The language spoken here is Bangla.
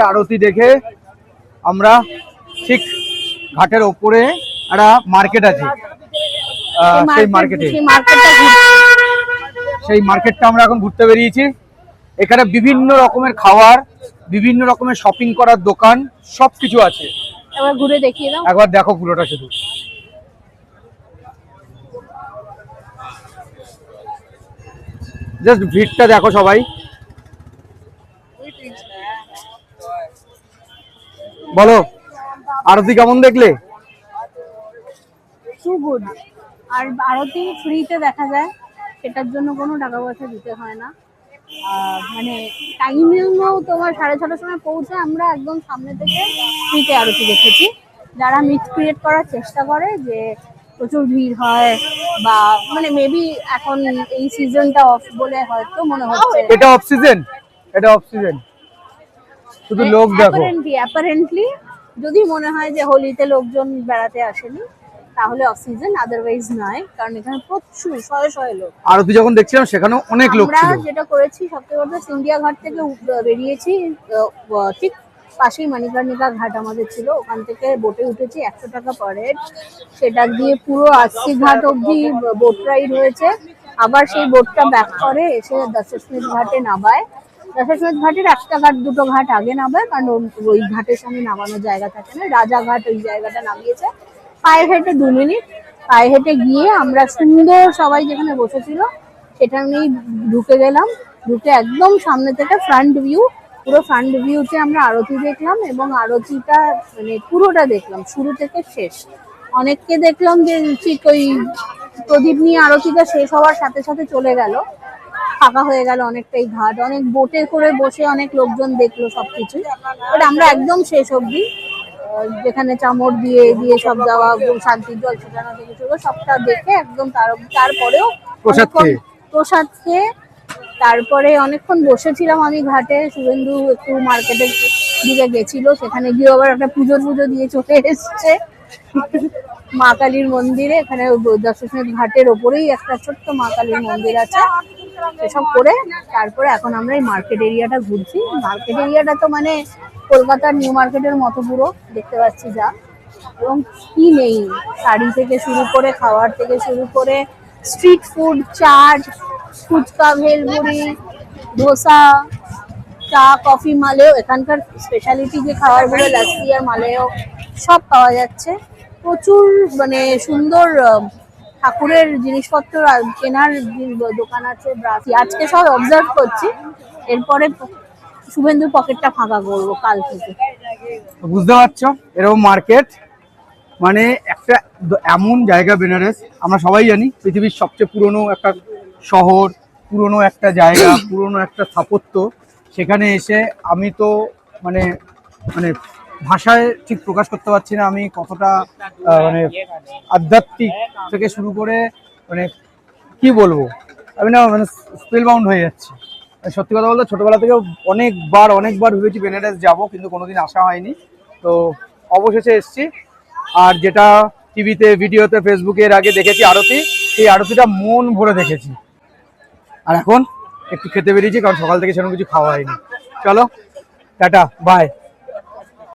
আরতি দেখে আমরা ঠিক ঘাটের ওপরে একটা মার্কেট আছে, সেই মার্কেটটা আমরা এখন ঘুরতে বেরিয়েছি। এখানে বিভিন্ন রকমের খাবার, বিভিন্ন রকমের শপিং করার দোকান, সবকিছু আছে। একবার ঘুরে দেখিয়ে দাও। একবার দেখো পুরোটা শুধু। জাস্ট ভিড়টা দেখো সবাই। বলো আরতি কেমন দেখলে? Two good. আর আরতি ফ্রিতে দেখা যায়, সেটার জন্য কোনো টাকা পয়সা দিতে হয় না। মানে টাইমেও তোমার 6:30টার সময় পৌঁছে আমরা একদম সামনে থেকে ফ্রিতে আরতি দেখেছি। যারা মিথ ক্রিয়েট করার চেষ্টা করে যে প্রচুর ভিড় হয় বা মানে মেবি এখন এই সিজনটা অফ বলে হয়তো মনে হচ্ছে। এটা অফ সিজন, এটা অফ সিজন, শুধু লোক দেখো। অ্যাপারেন্টলি যদি মনে হয় যে হোলিতে লোকজন বেড়াতে আসেনি তাহলে অফ সিজন, আদারওয়াইজ নয়, কারণ এখানে প্রচুর শয়ে শয়ে লোক। আরতি যখন দেখছিলাম সেখানেও অনেক লোক ছিল। আমরা যেটা করেছি সবথেকে বড়, সিন্ধিয়া ঘাট থেকে বেরিয়েছি, ঠিক পাশেই মানিকর্ণিকা ঘাট আমাদের ছিল, ওখান থেকে বোটে উঠেছি 100 টাকা পার হেড। সেটা দিয়ে পুরো আশি ঘাট অবধি বোট রাইড হয়েছে। আবার সেই বোটটা ব্যাক করে এসে দশাশ্বমেধ ঘাটে নামায়। দশাশ্বমেধ ঘাটের একটা ঘাট দুটো ঘাট আগে নামায়, কারণ ওই ঘাটের সামনে নামানোর জায়গা থাকে না। রাজাঘাট ওই জায়গাটা নামিয়েছে। পায়ে হেঁটে 2 মিনিট পায়ে হেঁটে গিয়ে আমরা সুন্দর সবাই যেখানে বসেছিল সেটা নিয়ে ঢুকে গেলাম। ঢুকে একদম সামনে থেকে ফ্রন্ট ভিউ, পুরো ফ্রন্ট ভিউতে আমরা আরতি দেখলাম এবং আরতিটা মানে পুরোটা দেখলাম শুরু থেকে শেষ। অনেককে দেখলাম যে ঠিক ওই প্রদীপ নিয়ে আরতিটা শেষ হওয়ার সাথে সাথে চলে গেল, ফাঁকা হয়ে গেল অনেকটাই ঘাট। অনেক বোটে করে বসে অনেক লোকজন দেখলো সবকিছু। বাট আমরা একদম শেষ অবধি, যেখানে চামড় দিয়ে দিয়ে সব দেওয়া, শান্তির জল ছিটানো থেকে শুরু সবটা দেখে একদম তারপরেও প্রসাদ খেয়ে তারপরে অনেকক্ষণ বসেছিলাম আমি ঘাটে। শুভেন্দু একটু মার্কেটের দিকে গেছিল, সেখানে গিয়ে আবার একটা পুজো দিয়ে চলে এসছে মা কালীর মন্দিরে। এখানে দশাশ্বমেধ ঘাটের ওপরেই একটা ছোট্ট মা কালীর মন্দির আছে। এসব করে তারপরে এখন আমরা এই মার্কেট এরিয়াটা ঘুরছি। মার্কেট এরিয়াটা তো মানে কলকাতার নিউ মার্কেটের মতো পুরো দেখতে পাচ্ছি যা, এবং কি নেই, শাড়ি থেকে শুরু করে খাওয়ার থেকে শুরু করে স্ট্রিট ফুড, চাট, ফুচকা, ভেলপুরি, ধোসা, চা, কফি, মালেও এখানকার স্পেশালিটি যে খাবারগুলো লাচ্ছি আর মালেও সব পাওয়া যাচ্ছে। প্রচুর মানে সুন্দর ঠাকুরের জিনিসপত্র কেনার দোকান আছে। আজকে সব অবজার্ভ করছি, এরপরে শুভেন্দুর পকেটটা ফাঁকা করবো কাল থেকে। বুঝতে পারছো এরকম মার্কেট মানে একটা এমন জায়গা। বেনারস আমরা সবাই জানি পৃথিবীর সবচেয়ে পুরনো একটা শহর, পুরনো একটা জায়গা, পুরনো একটা স্থাপত্য। সেখানে এসে আমি তো মানে মানে ভাষায় ঠিক প্রকাশ করতে পারছি না আমি কতটা মানে আধ্যাত্মিক থেকে শুরু করে মানে কি বলবো, আমি না মানে স্পেল বাউন্ড হয়ে যাচ্ছি। সত্যি কথা বলতে ছোটবেলা থেকে অনেকবার ভেবেছি বেনারস যাবো, কিন্তু কোনোদিন আসা হয়নি। তো অবশেষে এসছি। আর যেটা টিভিতে, ভিডিওতে, ফেসবুকে এর আগে দেখেছি আরতি, সেই আরতিটা মন ভরে দেখেছি। আর এখন একটু খেতে বেরিয়েছি, কারণ সকাল থেকে সেরকম কিছু খাওয়া হয়নি। চলো টাটা, বাই।